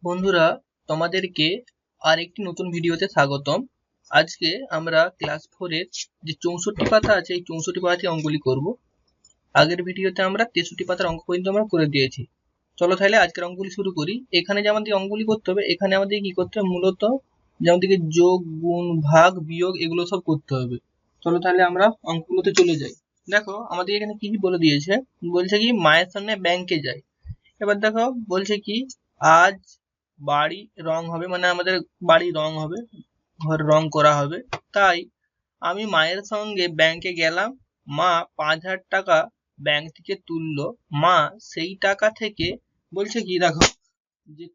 বন্ধুরা, তোমাদেরকে আরেকটি নতুন ভিডিওতে স্বাগতম। আজকে আমরা ক্লাস 4 এর যে 64 পাতা আছে এই 64 পাতাটি অঙ্কগুলি করব। আগের ভিডিওতে আমরা 63 পাতার অঙ্ক পর্যন্ত আমরা করে দিয়েছি। চলো তাহলে আজকের অঙ্কগুলি শুরু করি। এখানে যে আমাদের অঙ্কগুলি করতে হবে, এখানে আমাদের কি করতে হবে, মূলত যে আমাদেরকে যোগ, গুণ, ভাগ, বিয়োগ এগুলো সব করতে হবে। চলো তাহলে আমরা অঙ্কগুলোতে চলে যাই। দেখো আমাদের এখানে কি কি বলে দিয়েছে। বলছে কি মায়ের সামনে ব্যাংকে যাই। এবার দেখো বলছে কি আজ বাড়ি রং হবে, মানে আমাদের বাড়ি রং হবে, ঘর রং করা হবে। তাই আমি মায়ের সঙ্গে ব্যাংকে গেলাম। মা 5,000 টাকা ব্যাংক থেকে তুললো। মা সেই টাকা থেকে বলছে কি দেখো যে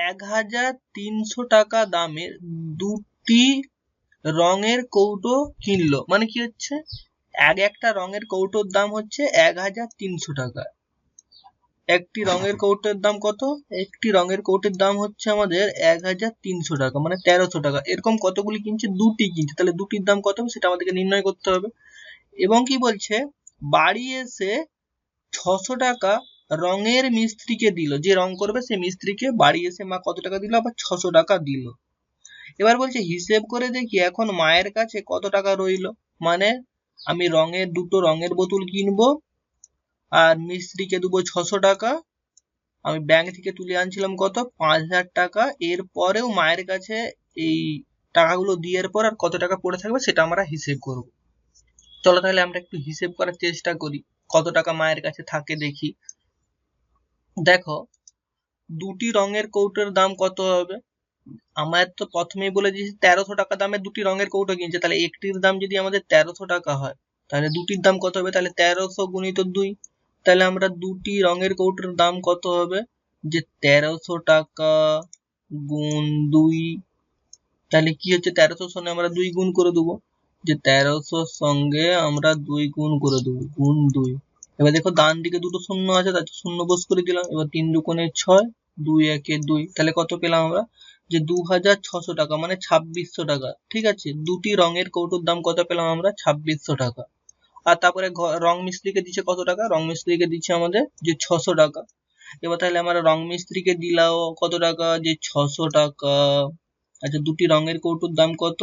1,300 টাকা দামের দুটি রঙের কৌটো কিনলো। মানে কি হচ্ছে, একটা রঙের কৌটোর দাম হচ্ছে 1,300 টাকা। একটি রঙের কৌটোর দাম কত? একটি রঙের কৌটোর দাম হচ্ছে আমাদের 1,300 টাকা, মানে 1300 টাকা। এরকম কতগুলি কিনছে? দুটি কিনছে। তাহলে দুটির দাম কত হবে সেটা আমাদেরকে নির্ণয় করতে হবে। এবং কি বলছে, বাড়ি এসে 600 টাকা রঙের মিস্ত্রিকে দিল। যে রং করবে সেই মিস্ত্রিকে বাড়ি এসে মা কত টাকা দিল? আবার 600 টাকা দিল। এবার বলছে হিসেব করে দেখি এখন মায়ের কাছে কত টাকা রইল। মানে আমি দুটো রঙের বোতল কিনবো আর মিস্ত্রিকে দেবো 600 টাকা। আমি ব্যাংক থেকে তুলে আনছিলাম কত? 5,000 টাকা। এরপরেও মায়ের কাছে এই টাকাগুলো দেওয়ার পর আর কত টাকা পড়ে থাকবে সেটা আমরা হিসেব করব। চলো তাহলে আমরা একটু হিসেব করার চেষ্টা করি কত টাকা মায়ের কাছে থাকে দেখি। দেখো দুটি রঙের কৌটোর দাম কত হবে? আমার তো প্রথমেই বলে দিয়েছি 1300 টাকা দামের দুটি রঙের কৌটো কিনছে। তাহলে একটির দাম যদি আমাদের 1300 টাকা হয়, তাহলে দুটির দাম কত হবে? তাহলে 1300 গুণিত 2। তাহলে আমরা দুটি রঙের কৌটোর দাম কত হবে? যে 1300 টাকা গুণ 2। তাহলে কি হচ্ছে, 1300 সঙ্গে আমরা 2 গুণ করে দেবো। যে 1300 সঙ্গে আমরা 2 গুণ করে দেবো, গুণ 2। এবার দেখো ডান দিকে দুটো শূন্য আছে, তাই শূন্য বোস করে দিলাম। এবার 3 দুগুণে 6, 2 একে 2। তাহলে কত পেলাম আমরা? যে 2,600 টাকা, মানে 2600 টাকা। ঠিক আছে, দুটি রঙের কৌটোর দাম কত পেলাম আমরা? 2600 টাকা। আর তারপরে রং মিস্ত্রিকে দিচ্ছে কত টাকা? রং মিস্ত্রিকে দিচ্ছে আমাদের যে 600 টাকা। এবার তাহলে আমরা রং মিস্ত্রিকে দিলাম কত টাকা? যে 600 টাকা। আচ্ছা, দুটি রঙের কৌটোর দাম কত?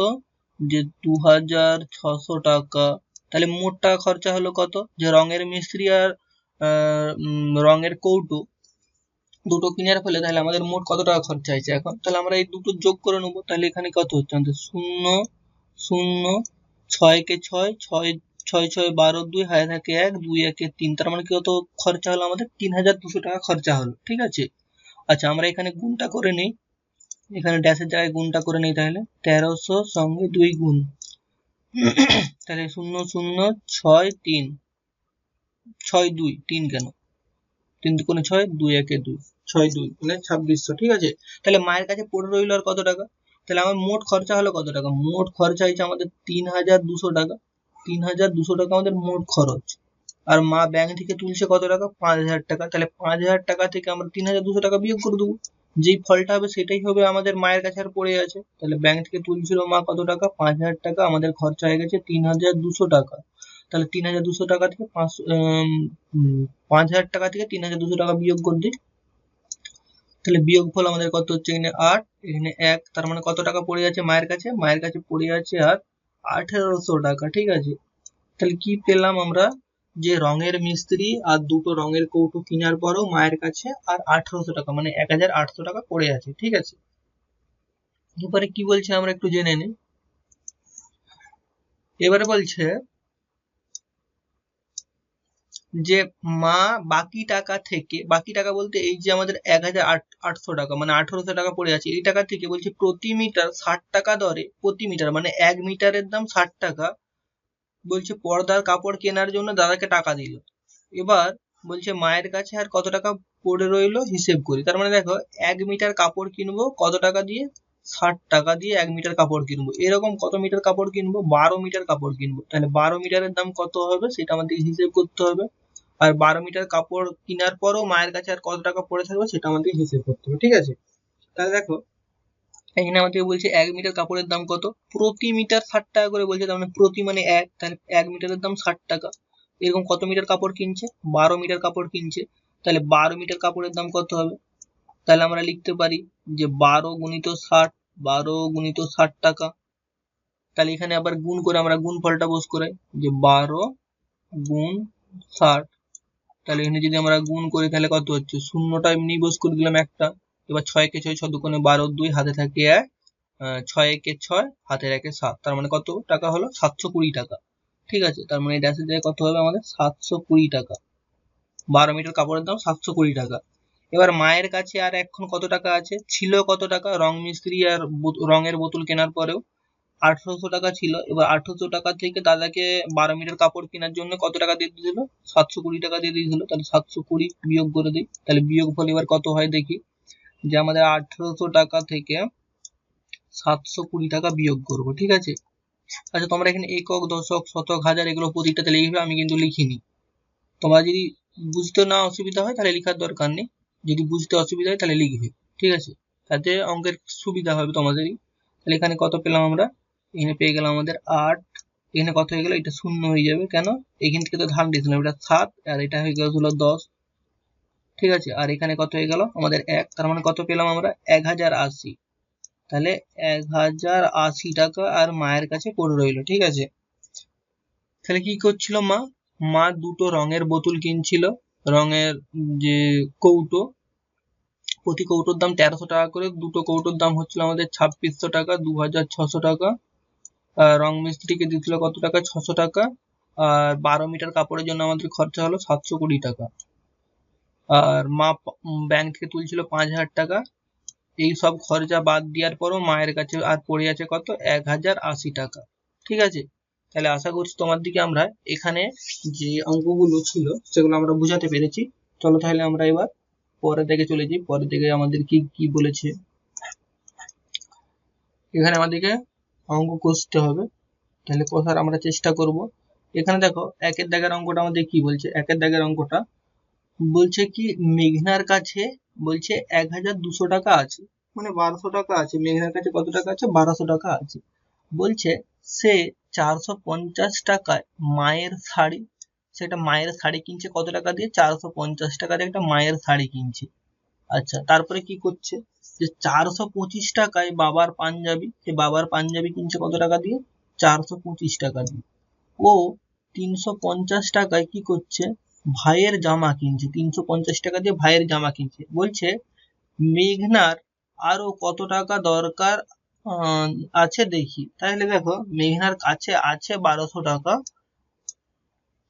যে 2,600 টাকা। তাহলে মোট টাকা খরচা হলো কত? যে রঙের মিস্ত্রি আর রঙের কৌটো দুটো কেনার ফলে তাহলে আমাদের মোট কত টাকা খরচা হয়েছে এখন। তাহলে আমরা এই দুটো যোগ করে নেবো। তাহলে এখানে কত হচ্ছে আমাদের? 0 0 6 কে 6, 6 6 6 12, 2 হাতে থাকে 1, 2 একে 3। তার মানে কত খরচা হলো আমাদের? 3,200 টাকা খরচা হলো। ঠিক আছে। আচ্ছা, আমরা এখানে গুণটা করে নিই। এখানে ড্যাশের জায়গায় গুণটা করে নিই। তাহলে 1300 সঙ্গে 2 গুণ, তাহলে 0 0 6 3 6 2 3 কেন? 3 দুগুণে 6, 2 একে 2, 6 2 মানে 2600। ঠিক আছে। তাহলে মায়ের কাছে পড়ে রইল আর কত টাকা? তাহলে আমার মোট খরচা হলো কত টাকা? মোট খরচা হয়েছে আমাদের 3,200 টাকা। 3,200 টাকা আমাদের মোট খরচ। আর মা ব্যাংক থেকে তুলছে কত টাকা? 5,000 টাকা। তাহলে 5,000 টাকা থেকে আমরা 3,200 টাকা বিয়োগ করে দেবো। যেই ফলটা হবে সেটাই হবে আমাদের মায়ের কাছে আর পড়ে আছে। তাহলে ব্যাংক থেকে তুলছিল মা কত টাকা? 5,000 টাকা। আমাদের খরচা হয়ে গেছে 3,200 টাকা। তাহলে 3,200 টাকা থেকে 5,000 টাকা থেকে 3,200 টাকা বিয়োগ করে দিই। তাহলে বিয়োগফল আমাদের কত হচ্ছে? এখানে 8, এখানে 1। তার মানে কত টাকা পড়ে আছে মায়ের কাছে? মায়ের কাছে পড়ে আছে আর 1,800 টাকা। ঠিক আছে। তাহলে কি পেলাম আমরা? যে রঙের মিস্ত্রি আর দুটো রঙের কৌটো কেনার পরও মায়ের কাছে আর 1,800 টাকা, মানে 1,800 টাকা পড়ে আছে। ঠিক আছে। এবারে কি বলছে আমরা একটু জেনে নিই। এবারে বলছে যে মা বাকি টাকা থেকে, বাকি টাকা বলতে এই যে আমাদের 1,800 টাকা, মানে 1,800 টাকা পড়ে আছে, এই টাকা থেকে বলছে প্রতি মিটার 60 টাকা দরে, প্রতি মিটার মানে 1 মিটারের দাম 60 টাকা, বলছে পর্দার কাপড় কেনার জন্য দাদাকে টাকা দিল। এবার বলছে মায়ের কাছে আর কত টাকা পড়ে রইলো হিসেব করি। তার মানে দেখো 1 মিটার কাপড় কিনবো কত টাকা দিয়ে? 60 টাকা দিয়ে 1 মিটার কাপড় কিনবো। এরকম কত মিটার কাপড় কিনবো? 12 মিটার কাপড় কিনবো। তাহলে 12 মিটারের দাম কত হবে সেটা আমাদের হিসেব করতে হবে। আর 12 মিটার কাপড় কেনার পরও মায়ের কাছে আর কত টাকা পড়ে থাকবে সেটা আমাদের হিসেব করতে হবে। ঠিক আছে। তাহলে দেখো এখানে আমাদের বলছে 1 মিটার কাপড়ের দাম কত? প্রতি মিটার 60 টাকা করে বলছে। তার মানে প্রতি মানে 1, তাহলে 1 মিটারের দাম 60 টাকা। এরকম কত মিটার কাপড় কিনছে? 12 মিটার কাপড় কিনছে। তাহলে 12 মিটার কাপড়ের দাম কত হবে? তাহলে আমরা লিখতে পারি যে 12 গুণিত 60, 12 গুণিত 60 টাকা। তাহলে এখানে আবার গুণ করে আমরা গুণফলটা বস করাই যে 12 গুণ 60। তাহলে এখানে যদি আমরা গুণ করি তাহলে কত হচ্ছে, শূন্যটা এমনি বস করে দিলাম একটা। এবার 6 কে 6, 6 দুগুণে 12, 2 হাতে থাকে 1, 6 একে 6, হাতের একে 7, তার মানে কত টাকা হলো 720 টাকা। ঠিক আছে, তার মানে ড্যাশের জায়গায় কত হবে আমাদের 720 টাকা। 12 মিটার কাপড়ের দাম 720 টাকা। এবার মায়ের কাছে আর এখন কত টাকা আছে, ছিল কত টাকা রং মিস্ত্রি আর রঙের বোতল কেনার পরেও 1800 টাকা ছিল। এবার 1800 টাকা থেকে দাদাকে 12 মিটার কাপড় কেনার জন্য কত টাকা দিয়ে দিয়েছিল, 720 টাকা দিয়ে দিয়েছিল। তাহলে 720 বিয়োগ করে দিই, তাহলে বিয়োগ ফল এবার কত হয় দেখি, যে আমাদের 1800 টাকা থেকে 720 টাকা বিয়োগ করবো। ঠিক আছে, আচ্ছা তোমরা এখানে একক, দশক, শতক, হাজার এগুলো প্রতিটাতে লিখবে, আমি কিন্তু লিখিনি। তোমরা যদি বুঝতে না অসুবিধা হয় তাহলে লেখার দরকার নেই, যদি বুঝতে অসুবিধা হয় তাহলে লিখবে। ঠিক আছে, তাতে অঙ্কের সুবিধা হবে তোমাদেরই। তাহলে এখানে কত পেলাম আমরা, এখানে পেয়ে গেলাম আমাদের 8। এখানে কত হয়ে গেল, এটা শূন্য হয়ে যাবে, কেন এখান থেকে তো ধান দিয়েছিলাম, এটা 7 আর এটা হয়ে গেল 10। ঠিক আছে, আর এখানে কত হয়ে গেল আমাদের 1, তার মানে কত পেলাম আমরা 1080। তাহলে 1080 টাকা আর মায়ের কাছে পড়ে রইলো। ঠিক আছে, তাহলে কি করছিল মা, মা দুটো রঙের বোতল কিনছিল, রঙের যে কৌটো, প্রতি কৌটোর দাম 1300 টাকা করে, দুটো কৌটোর দাম হচ্ছিল আমাদের 2600 টাকা, 2600 টাকা। রং মিস্ত্রিকে দিচ্ছিল কত টাকা, 600 টাকা। আর 12 মিটার কাপড়ের জন্য আমাদের খরচা হলো 720 টাকা। আর মা ব্যাংক থেকে তুলছিল 5000 টাকা। এই সব খরচা বাদ দেওয়ার পরও মায়ের কাছে আর পড়ে আছে কত, 1080 টাকা। ঠিক আছে, তাহলে আশা করছি তোমার দিকে আমরা এখানে যে অঙ্কগুলো ছিল সেগুলো আমরা বুঝাতে পেরেছি। চলো তাহলে আমরা এবার পরের দিকে চলে যাই, পরের দিকে আমাদের কি কি বলেছে। এখানে আমাদেরকে অঙ্ক কষতে হবে, তাহলে কষার আমরা চেষ্টা করব। এখানে দেখো একের দাগের অঙ্কটা আমাদের কি বলছে, একের দাগের অঙ্কটা বলছে কি মেঘনার কাছে বলছে 1200 টাকা আছে, মানে 1200 টাকা আছে। মেঘনার কাছে কত টাকা আছে, 1200 টাকা আছে। বলছে সে 450 টাকায় মায়ের শাড়ি, সেটা মায়ের শাড়ি কিনছে কত টাকা দিয়ে, 450 টাকা দিয়ে একটা মায়ের শাড়ি কিনছে। আচ্ছা, তারপরে কি করছে, যে 425 টাকায় বাবার পাঞ্জাবি, সে বাবার পাঞ্জাবি কিনছে কত টাকা দিয়ে, 425 টাকা দিয়ে। ও 350 টাকায় কি করছে, ভাইয়ের জামা কিনছে, 350 টাকা দিয়ে ভাইয়ের জামা কিনছে। বলছে মেঘনার আরো কত টাকা দরকার আছে দেখি। তাহলে দেখো মেঘনার কাছে আছে 1200 টাকা।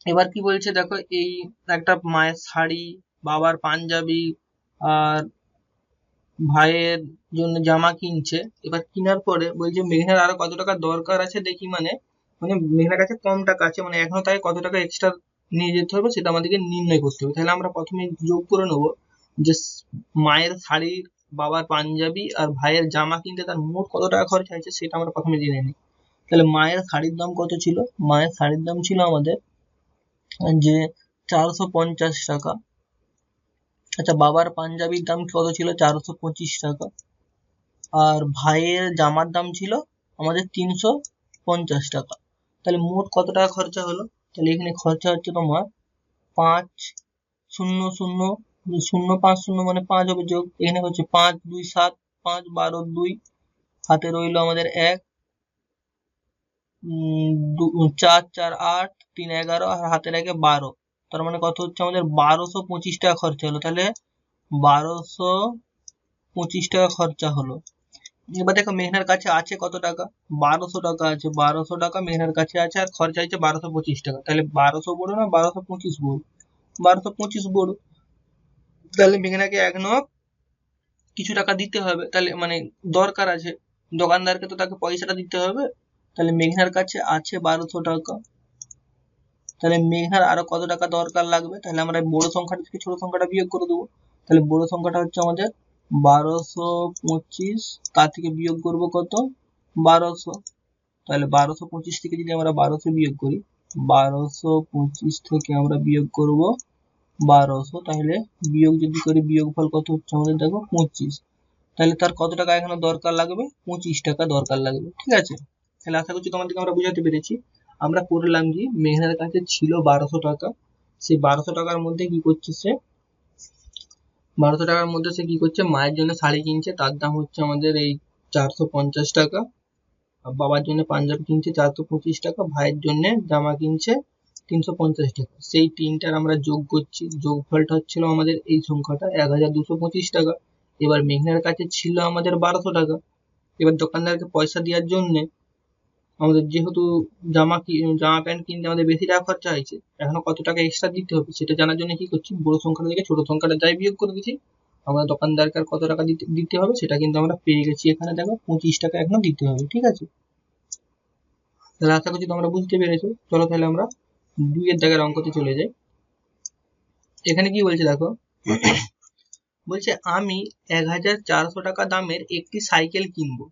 এবার কি বলছে দেখো, এই একটা মায়ের শাড়ি, বাবার পাঞ্জাবি আর ভাইয়ের জন্য জামা কিনছে। এবার কেনার পরে বলছে মেঘনার আরো কত টাকা দরকার আছে দেখি, মানে মানে মেঘনার কাছে কম টাকা আছে, মানে এখনো তাই কত টাকা এক্সট্রা নিয়ে যেতে হবে সেটা আমাদেরকে নির্ণয় করতে হবে। তাহলে আমরা প্রথমে যোগ করে নেবো যে মায়ের শাড়ির, বাবার পাঞ্জাবি আর ভাইয়ের জামা কিনতে তার মোট কত টাকা খরচা হয়েছে সেটা আমরা প্রথমে জেনে নিই। তাহলে মায়ের শাড়ির দাম কত ছিল, মায়ের শাড়ির দাম ছিল আমাদের যে 450 টাকা। আচ্ছা, বাবার পাঞ্জাবির দাম কত ছিল, 425 টাকা। আর ভাইয়ের জামার দাম ছিল আমাদের 350 টাকা। তাহলে মোট কত টাকা খরচা হলো, তাহলে এখানে খরচা হচ্ছে তোমার 5000, মানে 5 হবে যোগ, এখানে হচ্ছে 5 2 7, 5 12 2, হাতে রইলো আমাদের 1, 4 4 8, 3 11 আর হাতের একে 12। তার মানে কত হচ্ছে আমাদের 1225 টাকা খরচা হলো। তাহলে 1225 টাকা খরচা হলো। এবার দেখো মেঘনার কাছে আছে কত টাকা, 1200 টাকা আছে, 1200 টাকা মেঘনার কাছে আছে আর খরচা হচ্ছে 1225 টাকা। তাহলে 1200 বড় না 1225 বড়, 1225 বড়। তাহলে মেঘনাকে এখনো কিছু টাকা দিতে হবে, তাহলে মানে দরকার আছে, দোকানদারকে তো তাকে পয়সাটা দিতে হবে। তাহলে মেঘনার কাছে আছে 1200 টাকা। তাহলে মেঘনার আরো কত টাকা দরকার লাগবে, তাহলে আমরা বড় সংখ্যাটা থেকে ছোট সংখ্যাটা বিয়োগ করে দেবো। তাহলে বড় সংখ্যাটা হচ্ছে আমাদের 1225, তার থেকে বিয়োগ করব কত, 1200। তাহলে 1225 থেকে যদি আমরা 1200 বিয়োগ করি, 1225 থেকে আমরা বিয়োগ করব 1200, তাহলে বিয়োগ যদি করি বিয়োগফল কত হচ্ছে আমাদের দেখো 25। তাহলে তার কত টাকা এখানে দরকার লাগবে, 25 টাকা দরকার লাগবে। ঠিক আছে, তাহলে আশা করছি তোমাদেরকে আমরা বুঝাতে পেরেছি। আমরা করলাম কি, মেঘনার কাছে ছিল 1200 টাকা, সেই 1200 টাকার মধ্যে কি করছে সে 1200 টাকার মধ্যে সে কি করছে, মায়ের জন্য শাড়ি কিনছে, তার দাম হচ্ছে আমাদের এই 450 টাকা। বাবার জন্য পাঞ্জাবি কিনছে 425 টাকা, ভাইয়ের জন্য জামা কিনছে 350 টাকা। সেই তিনটার আমরা যোগ করছি, যোগফলটা হচ্ছিল আমাদের এই সংখ্যাটা 1225 টাকা। এবার মেঘনার কাছে ছিল আমাদের 1200 টাকা। এবার দোকানদারকে পয়সা দেওয়ার জন্য আমাদের যেহেতু জামা প্যান্ট কিনতে আমাদের বেশি টাকা খরচা হয়েছে, এখনো কত টাকা এক্সট্রা দিতে হবে সেটা জানার জন্য কি করছি, বড় সংখ্যাটা থেকে ছোট সংখ্যাটা যাই বিয়োগ করে দিচ্ছি। আমরা দোকানদারকে আর কত টাকা দিতে হবে সেটা কিন্তু আমরা পেয়ে গেছি। এখানে দেখো 25 টাকা এখনো দিতে হবে, ঠিক আছে। তাহলে আশা করছি তোমরা বুঝতে পেরেছো। চলো তাহলে আমরা 2 এর দাগের অঙ্কতে চলে যাই। এখানে কি বলছে দেখো, বলছে আমি 1400 টাকা দামের একটি সাইকেল কিনবো,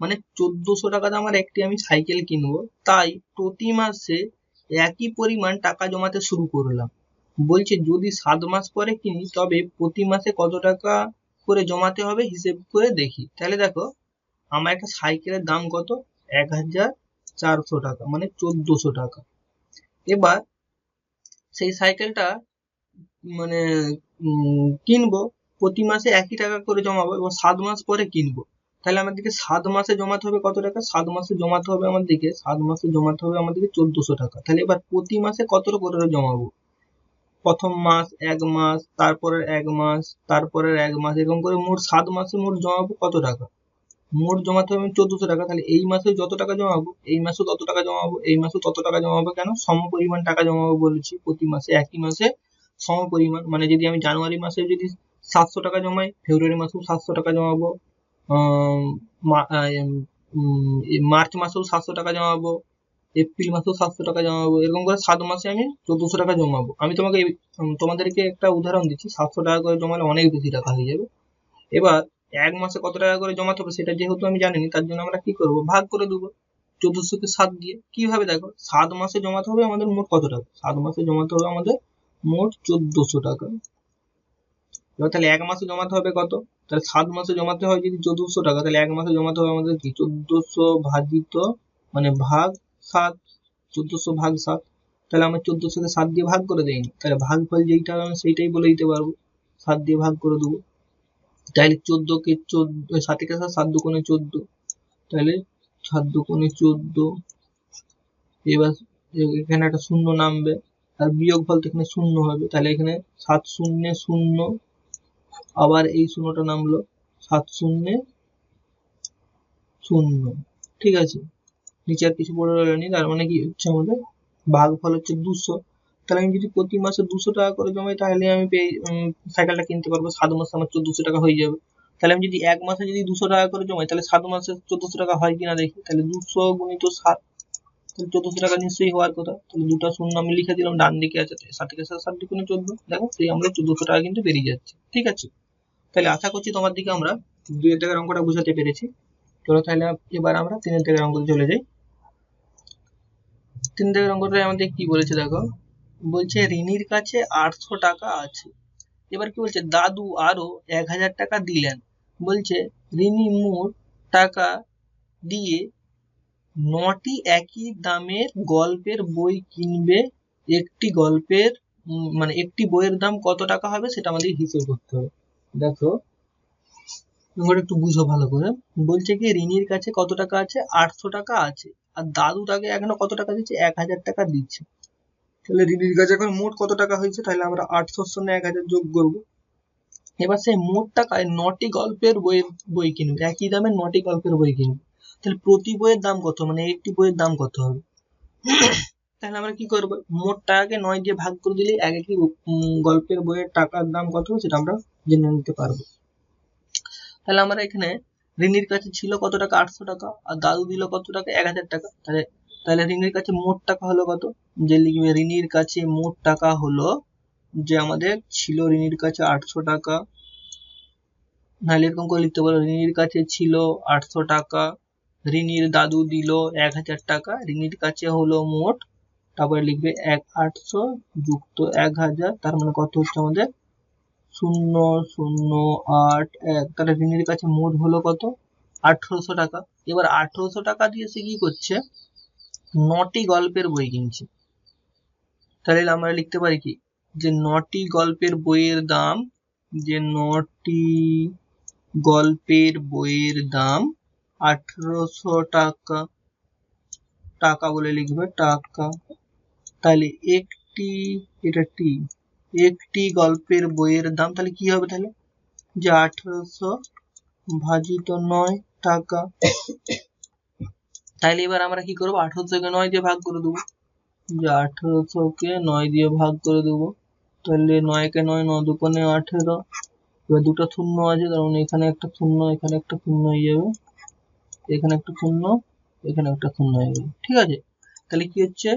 মানে 1400 টাকা দামের একটি আমি সাইকেল কিনবো, তাই প্রতি মাসে একই পরিমাণ টাকা জমাতে শুরু করলাম। বলছে যদি 7 মাস পরে কিনি তবে প্রতি মাসে কত টাকা করে জমাতে হবে হিসেব করে দেখি। তাহলে দেখো আমার একটা সাইকেলের দাম কত, 1400 টাকা, মানে 1400 টাকা। এবার সেই সাইকেলটা মানে কিনবো, প্রতি মাসে একই টাকা করে জমাবো এবং 7 মাস পরে কিনবো। তাহলে আমাদেরকে 7 মাসে জমাতে হবে কত টাকা, 7 মাসে জমাতে হবে আমাদেরকে 1400 টাকা। তাহলে এবার প্রতি মাসে কত করে জমাবো, প্রথম মাস 1 মাস, তারপরের 1 মাস, তারপরের 1 মাস, এরকম করে মোট 7 মাসে মোট জমাবো কত টাকা, মোট জমাতে হবে 1400 টাকা। তাহলে এই মাসে যত টাকা জমাবো এই মাসেও তত টাকা জমাবো, এই মাসেও তত টাকা জমাবো। কেন, সমপরিমাণ টাকা জমাবো বলেছি প্রতি মাসে, একই মাসে সমপরিমাণ। মানে যদি আমি জানুয়ারি মাসে যদি 700 টাকা জমাই, ফেব্রুয়ারি মাসেও 700 টাকা জমাবো, মার্চ মাসেও 700 টাকা জমাবো, এপ্রিল মাসেও 700 টাকা জমাবো, এরকম করে 7 মাসে আমি 1400 টাকা জমাবো। আমি তোমাদেরকে একটা উদাহরণ দিচ্ছি, 700 টাকা করে জমালে অনেক বেশি টাকা হয়ে যাবে। এবার 1 মাসে কত টাকা করে জমাতে হবে সেটা যেহেতু আমি জানিনি, তার জন্য আমরা কি করব, ভাগ করে দেবো 1400 কে 7 দিয়ে। কিভাবে, দেখো 7 মাসে জমাতে হবে আমাদের মোট কত টাকা, 7 মাসে জমাতে হবে আমাদের মোট 1400 টাকা। এবার তাহলে 1 মাসে জমাতে হবে কত, তাহলে 7 মাসে জমাতে হয় যদি 1400 টাকা, তাহলে 1 মাসে জমাতে হবে আমাদের কি 1400 ভাজিত মানে ভাগ 7, 1400 ভাগ 7। তাহলে আমরা 1400 কে 7 দিয়ে ভাগ করে দেইনি, তাহলে ভাগফল যেইটা হবে আমি সেইটাই বলে দিতে পারবো, 7 দিয়ে ভাগ করে দেবো। তাহলে 14 কে 14, 7 কে 7 দুগুণে 14, তাহলে 7 দুগুণে 14। এবার এখানে একটা শূন্য নামবে, আর বিয়োগফল তো এখানে শূন্য হবে, তাহলে এখানে 7 শূন্যে 0, আবার এই শূন্যটা নামলো, 7 শূন্যে 0, ঠিক আছে। নিচে আর কিছু পড়ে রইল নি, তার মানে কি হচ্ছে আমাদের ভাগফল হচ্ছে 200। তাহলে আমি যদি প্রতি মাসে 200 টাকা করে জমাই তাহলে আমি সাইকেলটা কিনতে পারবো, 7 মাসে আমার 1400 টাকা হয়ে যাবে। তাহলে আমি যদি 1 মাসে যদি 200 টাকা করে জমাই তাহলে 7 মাসে 1400 টাকা হয় কিনা দেখি, তাহলে 200 গুণিত 7, তাহলে 1400 টাকা নিশ্চয়ই হওয়ার কথা। তাহলে দুটো শূন্য আমি লিখে দিলাম, ডান দিকে আছে 7 থেকে 7 দুগুণে 14, দেখো সেই আমাদের 1400 টাকা কিন্তু বেরিয়ে যাচ্ছে, ঠিক আছে। তাহলে আশা করছি তোমার দিকে আমরা 2 এর দাগের অঙ্কটা বুঝাতে পেরেছি। চলো তাহলে এবার আমরা 3 এর দাগের অঙ্কতে চলে যাই। 3 দাগের অঙ্কটায় আমাদের কি বলেছে দেখো, বলছে রিনির কাছে 800 টাকা আছে। এবার কি বলছে, দাদু আরো 1000 টাকা দিলেন। বলছে রিনি মোট টাকা দিয়ে 9টি একই দামের গল্পের বই কিনবে। একটি গল্পের মানে একটি বইয়ের দাম কত টাকা হবে সেটা আমাদের হিসেব করতে হবে। দেখো তোমরা একটু বুঝো ভালো করে। বলছে কি রিনির কাছে কত টাকা আছে, 800 টাকা আছে, আর দাদু তাকে এখনো কত টাকা দিচ্ছে, 1000 টাকা দিচ্ছে। তাহলে রিনির কাছে এখন মোট কত টাকা হয়েছে, তাহলে আমরা 800 সঙ্গে 1000 যোগ করবো। এবার সেই মোট টাকায় 9টি গল্পের বই কিনবে, একই দামে 9টি গল্পের বই কিনবে। তাহলে প্রতি বইয়ের দাম কত, মানে একটি বইয়ের দাম কত হবে। তাহলে আমরা কি করবো, মোট টাকাকে 9 দিয়ে ভাগ করে দিলেই এক একটি গল্পের বইয়ের টাকার দাম কত সেটা আমরা জেনে নিতে পারবো। তাহলে আমরা এখানে রিনির কাছে ছিল কত টাকা, 800 টাকা, আর দাদু দিল কত টাকা, 1000 টাকা। তাহলে রিনির কাছে মোট টাকা হলো কত, যে লিখবে রিনির কাছে মোট টাকা হলো, যে আমাদের ছিল রিনির কাছে 800 টাকা, নাহলে এরকম করে লিখতে পারো রিনির কাছে ছিল 800 টাকা, রিনির দাদু দিল 1000 টাকা, রিনির কাছে হলো মোট, তারপরে লিখবে 800 যুক্ত 1000, তার মানে কত হচ্ছে আমাদের 0081। তাহলে রিনির কাছে মোট হলো কত, 1800 টাকা। এবার 1800 টাকা দিয়ে সে কি করছে, 9টি গল্পের বই কিনছে। তাহলে আমরা লিখতে পারি কি, যে 9টি গল্পের বইয়ের দাম যে 9টি গল্পের বইয়ের দাম 1800 টাকা, টাকা বলে লিখবে টাকা। তাহলে একটি, এটা টি, একটি গল্পের বইয়ের দাম তাহলে কি হবে, তাহলে যে 1800 ভাজিত 9 টাকা। তাহলে এবার আমরা কি করবো, 1800 কে 9 দিয়ে ভাগ করে দেবো, যে 1800 কে 9 দিয়ে ভাগ করে দেবো। তাহলে 9 কে 9, 9 দুগুণে 18। এবার দুটো শূন্য আছে, তার মানে এখানে একটা শূন্য, এখানে একটা শূন্য হয়ে যাবে, এখানে একটা শূন্য, এখানে একটা শূন্য হয়ে যাবে। ঠিক আছে, তাহলে কি হচ্ছে,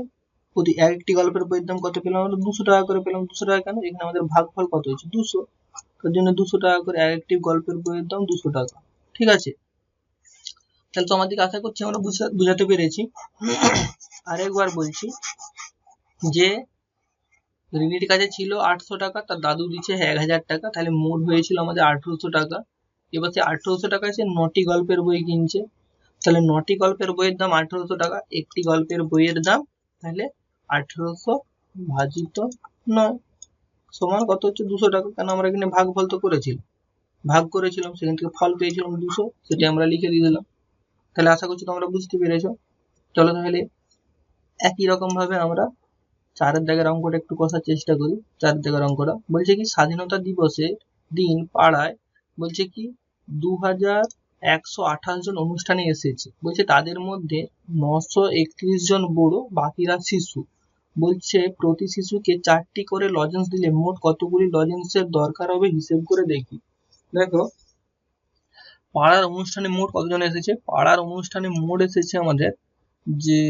প্রতি একটি গল্পের বইয়ের দাম কত পেলাম আমরা, 200 টাকা করে পেলাম। 200 টাকা কেন, এখানে আমাদের ভাগফল কত হয়েছে, 200, তার জন্য 200 টাকা করে একটি গল্পের বইয়ের দাম 200 টাকা। ঠিক আছে, তাহলে তোমাদেরকে আশা করছি আমরা বুঝাতে পেরেছি। আরেকবার বলছি যে রিনির কাছে ছিল 800 টাকা, তার দাদু দিচ্ছে 1000 টাকা, তাহলে মোট হয়েছিল আমাদের 1800 টাকা। এবার সে 1800 টাকায় সে 9টি গল্পের বই কিনছে, তাহলে 9টি গল্পের বইয়ের দাম 1800 টাকা, একটি গল্পের বইয়ের দাম তাহলে 1800 ভাজিত 9 সমান কত হচ্ছে, 200 টাকা। কেন, আমরা এখানে ভাগফল তো ভাগ করেছিলাম, সেখান থেকে ফল পেয়েছিলাম 200, সেটা আমরা লিখে দিয়ে দিলাম। তাহলে আশা করছি তোমরা বুঝতে পেরেছো। চলো তাহলে একই রকম ভাবে আমরা 4 দাগের অঙ্কটা একটু কষার চেষ্টা করি। 4 দাগের অঙ্কটা বলছে কি, স্বাধীনতা দিবসের দিন পাড়ায় বলছে কি 2128 জন অনুষ্ঠানে এসেছে, বলছে তাদের মধ্যে 931 জন বড়, বাকিরা শিশু। বলছে প্রতি শিশুকে 4টি করে লজেন্স দিলে মোট কতগুলি লজেন্সের দরকার হবে হিসেব করে দেখি। দেখো, পাড়ার অনুষ্ঠানে মোট কতজন এসেছে, পাড়ার অনুষ্ঠানে মোট এসেছে আমাদের যে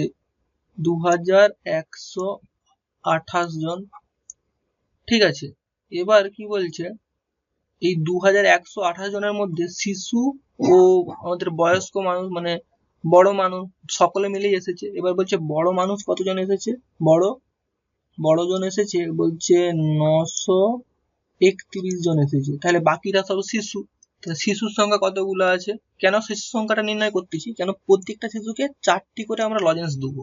2128 জন। ঠিক আছে, এবার কি বলছে, এই 2128 জনের মধ্যে শিশু ও আমাদের বয়স্ক মানুষ মানে বড় মানুষ সকলে মিলেই এসেছে। এবার বলছে বড় মানুষ কতজন এসেছে, বড় জন এসেছে বলছে 931 জন এসেছে, তাহলে বাকিরা সব শিশু। তাহলে শিশুর সংখ্যা কতগুলো আছে, কেন শিশুর সংখ্যাটা নির্ণয় করতেছি, কেন প্রত্যেকটা শিশুকে 4টি করে আমরা লজেন্স দেবো।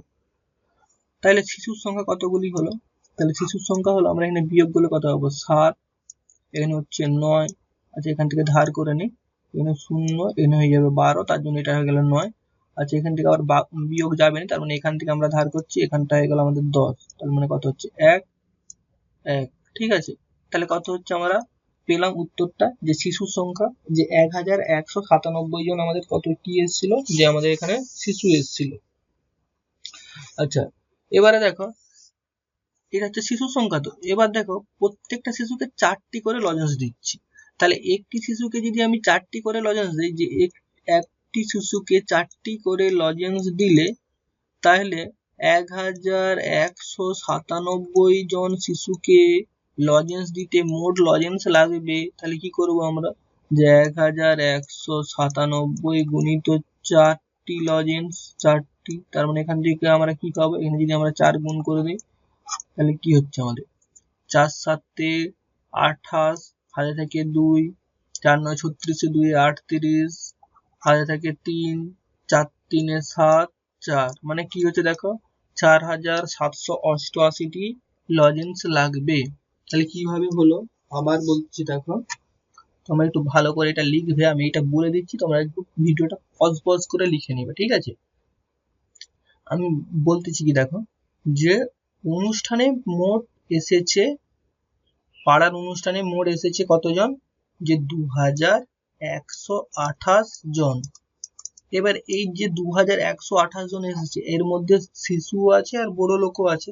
তাহলে শিশুর সংখ্যা কতগুলি হলো, তাহলে শিশুর সংখ্যা হলো, আমরা এখানে বিয়োগ করলে কত পাবো 7, এখানে হচ্ছে 9, আচ্ছা এখান থেকে ধার করে নিই, এখানে 0, এখানে হয়ে যাবে 12, তার জন্য এটা হয়ে গেল 9। আচ্ছা এখান থেকে আবার বিয়োগ যাবে না, তার মানে এখান থেকে আমরা ধার করছি, এখানটা হয়ে গেল আমাদের 10, তার মানে কত হচ্ছে 1। ঠিক আছে, তাহলে কত হচ্ছে, আমরা পেলাম উত্তরটা যে শিশুর সংখ্যা যে 1197 জন আমাদের কত কি এসেছিল, যে আমাদের এখানে শিশু এসেছিল। আচ্ছা এবারে দেখো, এটা হচ্ছে শিশুর সংখ্যা। তো এবার দেখো প্রত্যেকটা শিশুকে 4টি করে লজেন্স দিচ্ছি, তাহলে একটি শিশুকে যদি আমি 4টি করে লজেন্স দিই, যে একটি শিশুকে 4টি করে লজেন্স দিলে তাহলে 1197 জন শিশুকে লজেন্স দিতে মোট লজেন্স লাগবে। তাহলে কি করব আমরা, যে 1197 গুণিত 4টি লজেন্স, 4টি, তার মানে এখান থেকে আমরা কি পাবো, এখানে যদি আমরা 4 গুণ করে দিই তাহলে কি হচ্ছে আমাদের 4 7 28, হাতে থাকে 2, 4 9 36, 2 38, হাতে থাকে 3, 4 3 7, 4, মানে কি হচ্ছে দেখো 4788টি লজেন্স লাগবে। তাহলে কিভাবে হলো আবার বলছি, দেখো তোমরা একটু ভালো করে এটা লিখবে, আমি এটা বলে দিচ্ছি, তোমরা একটু ভিডিওটা পজ করে লিখে নিবে। ঠিক আছে, আমি বলতেছি কি, দেখো যে অনুষ্ঠানে মোট এসেছে, পাড়ার অনুষ্ঠানে মোট এসেছে কতজন, যে 2128 জন। এবার এই যে 2128 জন এসেছে, এর মধ্যে শিশু আছে আর বড় লোকও আছে।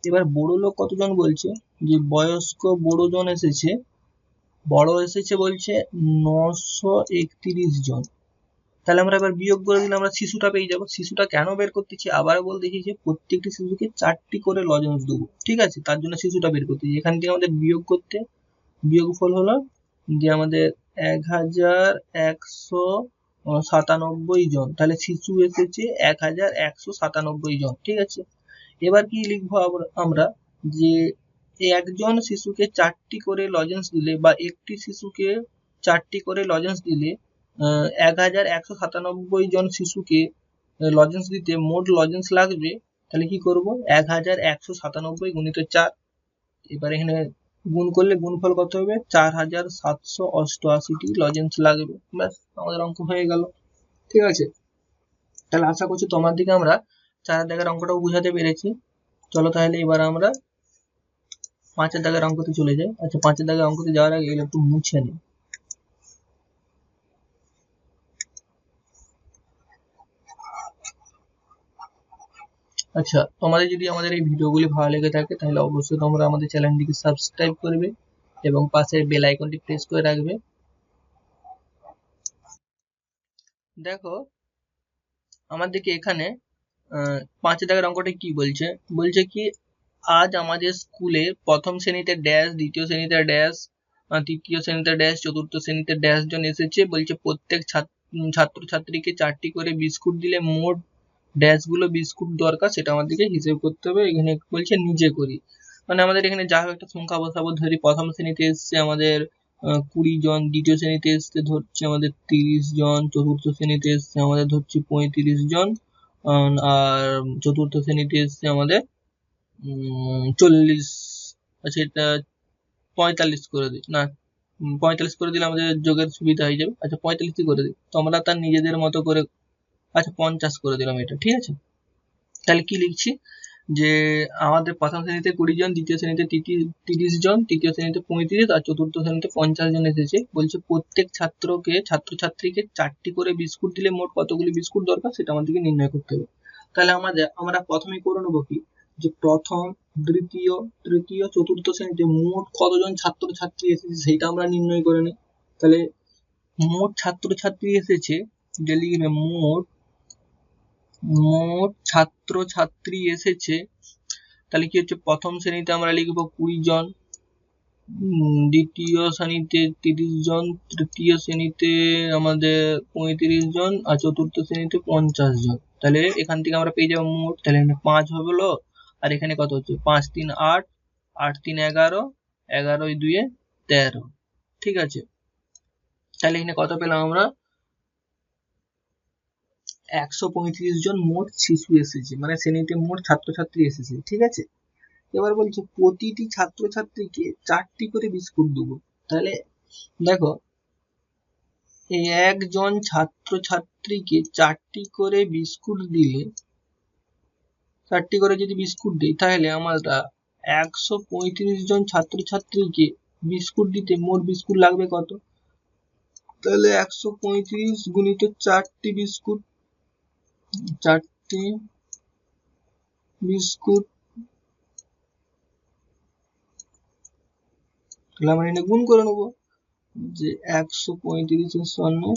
এবার বড় লোক কতজন বলছে, যে বয়স্ক বড় জন এসেছে, বড় এসেছে বলছে 931 জন। তাহলে আমরা এবার বিয়োগ করে দিলে আমরা শিশুটা পেয়ে যাবো। শিশুটা কেন বের করতেছি, আবার বলতেছি যে প্রত্যেকটি শিশুকে 4টি করে লজেন্স দেবো। ঠিক আছে, তার জন্য শিশুটা বের করতেছি। এখান থেকে আমাদের বিয়োগ করতে, বিয়োগফল হলো যে আমাদের 1197 জন, তাহলে শিশু এসেছে 1197 জন। ঠিক আছে, এবার কি লিখবো আমরা, যে একজন শিশুকে 4টি করে লজেন্স দিলে বা একটি শিশুকে 4টি করে লজেন্স দিলে 1197 জন শিশুকে লজেন্স দিতে মোট লজেন্স লাগবে। তাহলে কি করব, 1197 গুণিত 4, এবার এখানে গুণ করলে গুণফল কত হবে? 4788টি লজেন্স লাগবে। ব্যাস, আমাদের অঙ্ক হয়ে গেল। ঠিক আছে, তাহলে আশা করছি তোমার দিকে আমরা 4 দাগের অঙ্কটাও বুঝাতে পেরেছি। চলো তাহলে এবার আমরা 5 দাগের অঙ্কতে চলে যাই। আচ্ছা, 5 দাগের অঙ্কতে যাওয়ার আগে এগুলো একটু মুছে নিই। আচ্ছা, তোমাদের যদি আমাদের এই ভিডিওগুলি ভালো লেগে থাকে তাহলে অবশ্যই তোমরা আমাদের চ্যানেলটিকে সাবস্ক্রাইব করবে এবং পাশের বেল আইকনটি প্রেস করে রাখবে। দেখো আমার দিকে এখানে 5 দাগের অঙ্কটা কি বলছে? বলছে কি, আজ আমাদের স্কুলে প্রথম শ্রেণীতে ড্যাশ, দ্বিতীয় শ্রেণীতে ড্যাশ, তৃতীয় শ্রেণীতে ড্যাশ, চতুর্থ শ্রেণীতে ড্যাশ জন এসেছে। বলছে প্রত্যেক ছাত্রছাত্রীকে 4টি করে বিস্কুট দিলে মোট ড্যাশ গুলো বিস্কুট দরকার সেটা আমাদেরকে হিসেব করতে হবে। এখানে বলছে নিজে করি, মানে আমাদের এখানে যা হোক একটা সংখ্যা বসাবো। ধরি প্রথম শ্রেণীতে এসছে আমাদের 20 জন, দ্বিতীয় শ্রেণীতে এসছে ধরছে আমাদের 30 জন, চতুর্থ শ্রেণীতে এসছে আমাদের ধরছি 35 জন, আর চতুর্থ শ্রেণীতে এসছে আমাদের 40। আচ্ছা, এটা 45 করে দিই না, 45 করে দিলে আমাদের যোগের সুবিধা হয়ে যাবে। আচ্ছা, 45 করে দিই, তোমরা তার নিজেদের মতো করে। আচ্ছা, 50 করে দিলাম এটা, ঠিক আছে। তাহলে কি লিখছি, যে আমাদের প্রথম শ্রেণীতে 20 জন, দ্বিতীয় শ্রেণীতে 30 জন, তৃতীয় শ্রেণীতে 35 আর চতুর্থ শ্রেণীতে 50 জন এসেছে। বলছে প্রত্যেক ছাত্রছাত্রীকে 4টি করে বিস্কুট দিলে মোট কতগুলি বিস্কুট দরকার সেটা আমাদেরকে নির্ণয় করতে হবে। তাহলে আমরা প্রথমে করে নেবো কি, যে প্রথম, দ্বিতীয়, তৃতীয়, চতুর্থ শ্রেণীতে মোট কতজন ছাত্রছাত্রী এসেছে সেইটা আমরা নির্ণয় করে নিই। তাহলে মোট ছাত্রছাত্রী এসেছে, যে লিখবে মোট ছাত্রছাত্রী এসেছে। তাহলে কি হচ্ছে, প্রথম শ্রেণীতে আমরা লিখবো 20 জন, দ্বিতীয় শ্রেণীতে 30 জন, তৃতীয় শ্রেণীতে আমাদের 35 জন, আর চতুর্থ শ্রেণীতে 50 জন। তাহলে এখান থেকে আমরা পেয়ে যাবো মোট, তাহলে এখানে 5 হলো, আর এখানে কত হচ্ছে, 5 3 8, 8 3 11, 11 2 13। ঠিক আছে, তাহলে এখানে কত পেলাম আমরা, 135 জন মোট শিশু এসেছে, মানে শ্রেণীতে মোট ছাত্রছাত্রী এসেছে। ঠিক আছে, এবার বলছে প্রতিটি ছাত্রছাত্রীকে 4টি করে বিস্কুট দেবো। তাহলে দেখো, এই একজন ছাত্রছাত্রীকে 4টি করে বিস্কুট দিলে, 4টি করে যদি বিস্কুট দিই তাহলে আমরা 135 জন ছাত্রছাত্রীকে বিস্কুট দিতে মোট বিস্কুট লাগবে কত? তাহলে 135 গুণিত 4টি বিস্কুট, 4টি বিস্কুট, তাহলে আমরা এখানে গুণ করে নেবো, যে 135 এর সঙ্গে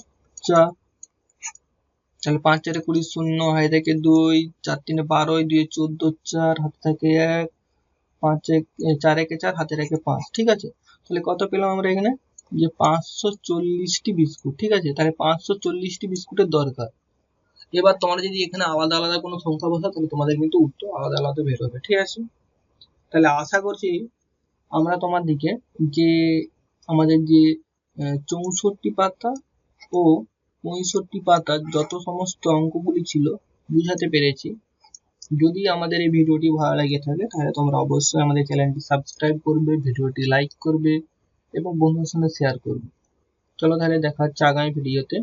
4, তাহলে 5 4 20, 0 হয় থেকে 2, 4 3 12, 2 14, 4 হাতে থাকে 1, 5 4 1 4, হাতে রাখে 5। ঠিক আছে, তাহলে কত পেলাম আমরা এখানে, যে 540টি বিস্কুট। ঠিক আছে, তাহলে 540টি বিস্কুটের দরকার। এবার তোমরা যদি এখানে আলাদা আলাদা কোনো সংখ্যা বসাও তাহলে তোমাদের কিন্তু উত্তর আলাদা আলাদা বের হবে। ঠিক আছে, তাহলে আশা করছি আমরা তোমার দিকে যে আমাদের যে 64 পাতা ও 65 পাতার যত সমস্ত অঙ্কগুলি ছিল বুঝাতে পেরেছি। যদি আমাদের এই ভিডিওটি ভালো লাগে থাকে তাহলে তোমরা অবশ্যই আমাদের চ্যানেলটি সাবস্ক্রাইব করবে, ভিডিওটি লাইক করবে এবং বন্ধুদের সঙ্গে শেয়ার করবে। চলো তাহলে দেখা হচ্ছে আগামী ভিডিওতে।